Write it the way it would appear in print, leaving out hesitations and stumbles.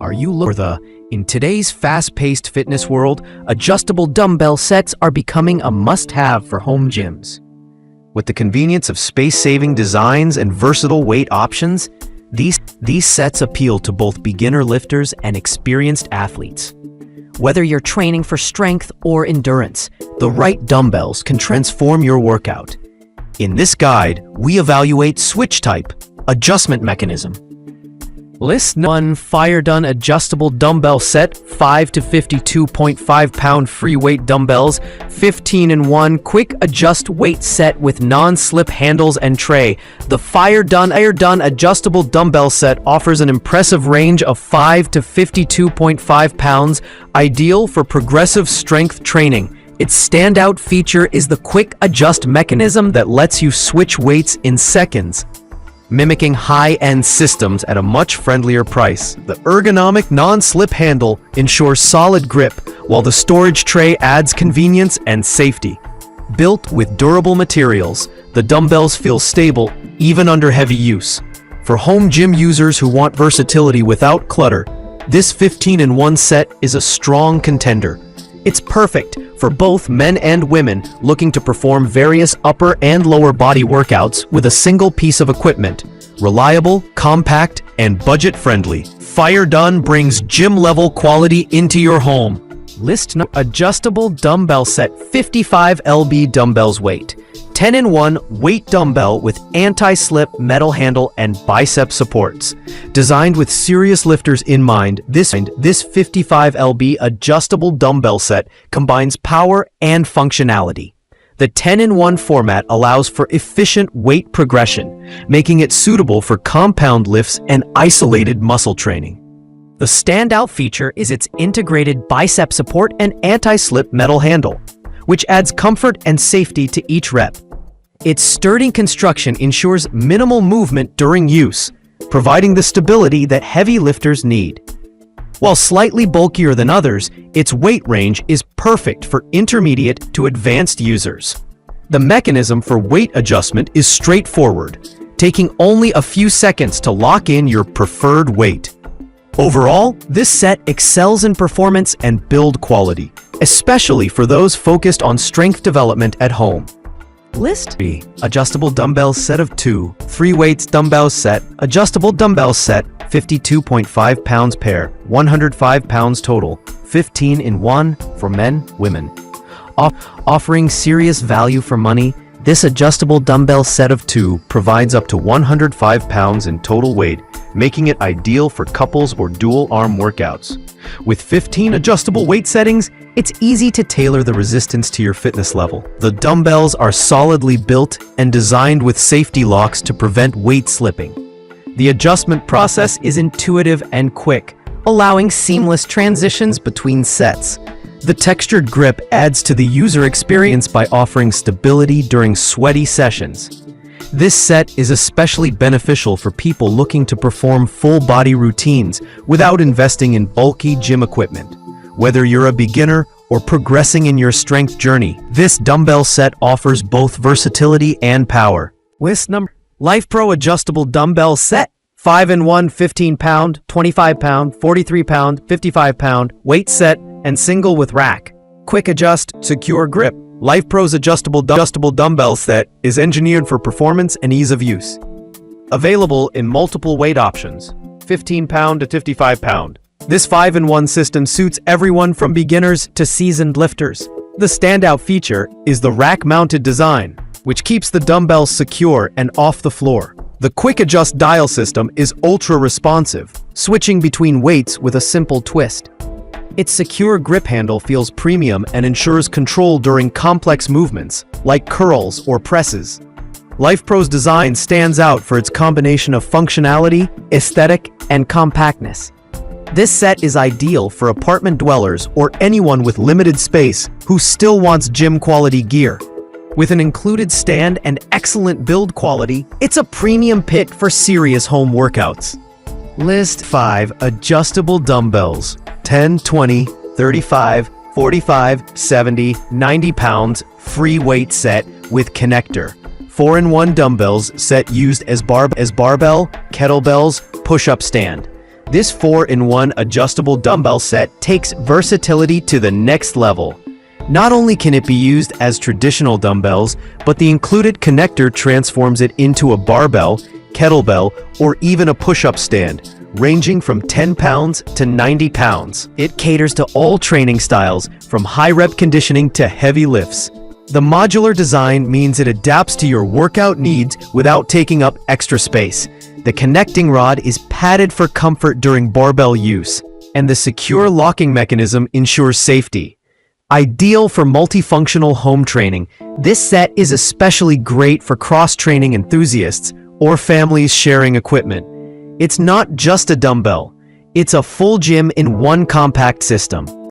Are you looking for in today's fast-paced fitness world, adjustable dumbbell sets are becoming a must-have for home gyms. With the convenience of space-saving designs and versatile weight options, these sets appeal to both beginner lifters and experienced athletes. Whether you're training for strength or endurance, the right dumbbells can transform your workout. In this guide, we evaluate switch type, adjustment mechanism. List 1. FireDone Adjustable Dumbbell Set 5 to 52.5 pound free weight dumbbells, 15-in-1 quick adjust weight set with non-slip handles and tray. The FireDone Adjustable Dumbbell Set offers an impressive range of 5 to 52.5 pounds, ideal for progressive strength training. Its standout feature is the quick adjust mechanism that lets you switch weights in seconds, mimicking high-end systems at a much friendlier price. The ergonomic non-slip handle ensures solid grip, while the storage tray adds convenience and safety. Built with durable materials, the dumbbells feel stable even under heavy use. For home gym users who want versatility without clutter, this 15-in-1 set is a strong contender. It's perfect for both men and women looking to perform various upper and lower body workouts with a single piece of equipment. Reliable, compact, and budget-friendly, FireDone brings gym-level quality into your home. List Adjustable Dumbbell Set 55 lb Dumbbells Weight 10-in-1 weight dumbbell with anti-slip metal handle and bicep supports. Designed with serious lifters in mind, this 55 lb adjustable dumbbell set combines power and functionality. The 10-in-1 format allows for efficient weight progression, making it suitable for compound lifts and isolated muscle training. The standout feature is its integrated bicep support and anti-slip metal handle, which adds comfort and safety to each rep. Its sturdy construction ensures minimal movement during use, providing the stability that heavy lifters need. While slightly bulkier than others, its weight range is perfect for intermediate to advanced users. The mechanism for weight adjustment is straightforward, taking only a few seconds to lock in your preferred weight. Overall, this set excels in performance and build quality, especially for those focused on strength development at home. List B. Adjustable Dumbbell Set of 2, 3 weights dumbbell set, adjustable dumbbell set, 52.5 pounds pair, 105 pounds total, 15-in-1 for men, women. Offering serious value for money, this adjustable dumbbell set of 2 provides up to 105 pounds in total weight, making it ideal for couples or dual-arm workouts. With 15 adjustable weight settings, it's easy to tailor the resistance to your fitness level. The dumbbells are solidly built and designed with safety locks to prevent weight slipping. The adjustment process is intuitive and quick, allowing seamless transitions between sets. The textured grip adds to the user experience by offering stability during sweaty sessions. This set is especially beneficial for people looking to perform full-body routines without investing in bulky gym equipment. Whether you're a beginner or progressing in your strength journey, this dumbbell set offers both versatility and power. List number: Lifepro Adjustable Dumbbell Set 5-in-1 15-pound, 25-pound, 43-pound, 55-pound weight set and single with rack. Quick adjust, secure grip. Lifepro's adjustable dumbbell set is engineered for performance and ease of use. Available in multiple weight options, 15-pound to 55-pound. This 5-in-1 system suits everyone from beginners to seasoned lifters. The standout feature is the rack-mounted design, which keeps the dumbbells secure and off the floor. The quick adjust dial system is ultra-responsive, switching between weights with a simple twist. Its secure grip handle feels premium and ensures control during complex movements, like curls or presses. Lifepro's design stands out for its combination of functionality, aesthetic, and compactness. This set is ideal for apartment dwellers or anyone with limited space who still wants gym-quality gear. With an included stand and excellent build quality, it's a premium pick for serious home workouts. List 5. Adjustable Dumbbells 10, 20, 35, 45, 70, 90 pounds free weight set with connector. 4-in-1 dumbbells set used as barbell, kettlebells, push-up stand. This 4-in-1 adjustable dumbbell set takes versatility to the next level. Not only can it be used as traditional dumbbells, but the included connector transforms it into a barbell, kettlebell, or even a push-up stand, ranging from 10 pounds to 90 pounds. It caters to all training styles, from high-rep conditioning to heavy lifts. The modular design means it adapts to your workout needs without taking up extra space. The connecting rod is padded for comfort during barbell use, and the secure locking mechanism ensures safety. Ideal for multifunctional home training, this set is especially great for cross-training enthusiasts or families sharing equipment. It's not just a dumbbell, it's a full gym in one compact system.